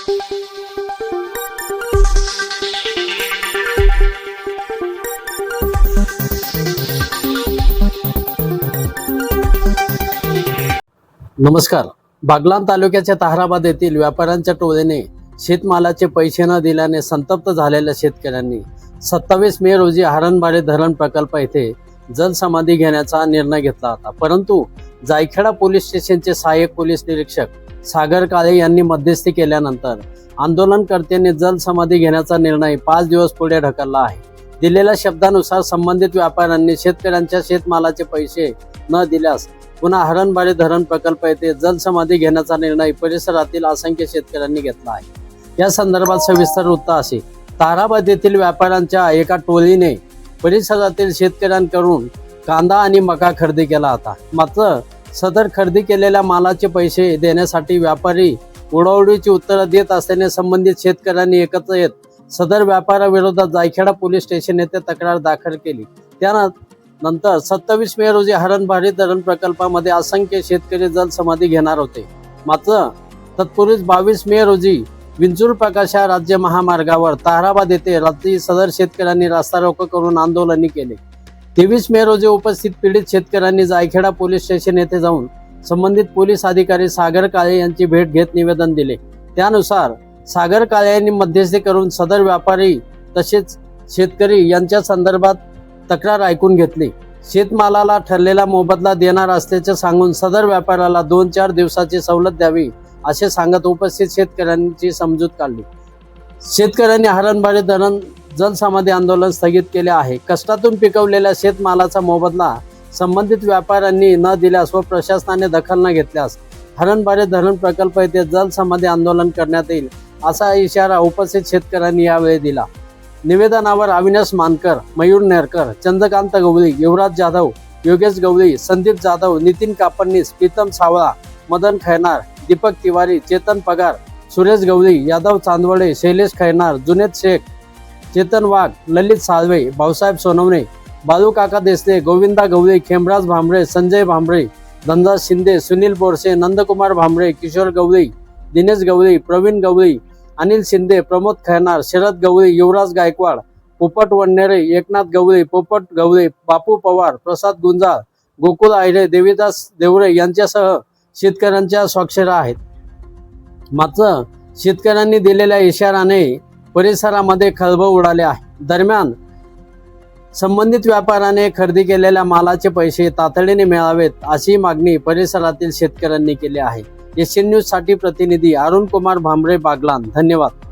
नमस्कार. बागलाण तालुक्याच्या ताहराबाद येथील व्यापाऱ्यांच्या टोळीने शेतमालाचे पैसे न दिल्याने संतप्त झालेल्या शेतकऱ्यांनी 27 मे रोजी हरणबाळे धरण प्रकल्प येथे जलसमाधी घेण्याचा निर्णय घेतला होता. परंतु जायखेडा पोलीस स्टेशनचे सहाय्यक पोलीस निरीक्षक सागर काळे यांनी मध्यस्थी केल्यानंतर आंदोलनकर्त्यांनी जलसमाधी घेण्याचा निर्णय 5 दिवस पुढे ढकलला आहे. दिलेल्या शब्दानुसार संबंधित व्यापाऱ्यांनी शेतकऱ्यांच्या शेतमालाचे पैसे न दिल्यास पुन्हा हरणबाळे धरण प्रकल्प येथे जलसमाधी घेण्याचा निर्णय परिसरातील असंख्य शेतकऱ्यांनी घेतला आहे. या संदर्भात सविस्तर वृत्त असे: ताहराबाद येथील व्यापाऱ्यांच्या एका टोळीने परिसरातील शेतकऱ्यांकडून कांदा आणि मका खरेदी केला होता. मात्र सदर खरेदी केलेल्या मालाचे पैसे देण्यासाठी व्यापारी उडवडीची उत्तरं देत असल्याने संबंधित शेतकऱ्यांनी एकत्र येत सदर व्यापाऱ्याविरोधात जायखेडा पोलीस स्टेशन येथे तक्रार दाखल केली. त्यानंतर 27 मे रोजी हरणबाळे धरण प्रकल्पामध्ये असंख्य शेतकरी जलसमाधी घेणार होते. मात्र तत्पूर्वीच 22 मे रोजी विंचूर प्रकाशा राज्य महामार्गावर ताहराबाद येथे रात्री सदर शेतकऱ्यांनी रास्ता रोको करून आंदोलने केले. 23 मे रोजी उपस्थित पीडित शेतकऱ्यांनी जायखेडा पोलीस स्टेशन येथे जाऊन संबंधित पोलीस अधिकारी सागर काळे यांची भेट घेत निवेदन दिले. त्यानुसार सागर काळे यांनी मध्यस्थी करून सदर व्यापारी तसेच शेतकरी यांच्या संदर्भात तक्रार ऐकून घेतली. शेतमालाला ठरलेला मोबदला देणार असल्याचे सांगून सदर व्यापाऱ्याला 2-4 दिवसाची सवलत द्यावी असे सांगत उपस्थित शेतकऱ्यांची समजूत काढली. शेतकऱ्यांनी हरणबाळे धरण जलसमाधी आंदोलन स्थगित केले आहे. कष्टातून पिकवलेल्या शेतमालाचा मोबदला संबंधित व्यापाऱ्यांनी न दिल्यास व प्रशासनाने दखल न घेतल्यास हरणबाळे धरण प्रकल्प येथे जलसमाधी आंदोलन करण्यात येईल असा इशारा उपस्थित शेतकऱ्यांनी यावेळी दिला. निवेदनावर अविनाश मानकर, मयूर नेरकर, चंद्रकांत गवळी, युवराज जाधव, योगेश गवळी, संदीप जाधव, नितीन कापडनीस, प्रीतम सावळा, मदन खैनार, दीपक तिवारी, चेतन पगार, सुरेश गवळी, यादव चांदवडे, शैलेश खैनार, जुनेद शेख, चेतन वाघ, ललित साळवे, भाऊसाहेब सोनवणे, बालू काका देसले, गोविंदा गवळी, खेमराज भांबरे, संजय भांबरे, धनराज शिंदे, सुनील बोरसे, नंदकुमार भांबरे, किशोर गवळी, दिनेश गवळी, प्रवीण गवळी, अनिल शिंदे, प्रमोद खैनार, शरद गवळी, युवराज गायकवाड, पोपट वडनेरे, एकनाथ गवळी, पोपट गवळी, बापू पवार, प्रसाद गुंजाळ, गोकुळ आयरे, देवीदास देवरे यांच्यासह शेतकऱ्यांच्या स्वाक्षऱ्या आहेत. मात्र शेतकऱ्यांनी दिलेल्या इशाऱ्याने परिसरामध्ये खळबळ उडाले आहे. दरम्यान संबंधित व्यापाऱ्याने खरेदी केलेल्या मालाचे पैसे तातडीने मिळावेत अशी मागणी परिसरातील शेतकऱ्यांनी केली आहे. एशियन न्यूज साठी प्रतिनिधी अरुण कुमार भांबरे, बागलाण. धन्यवाद.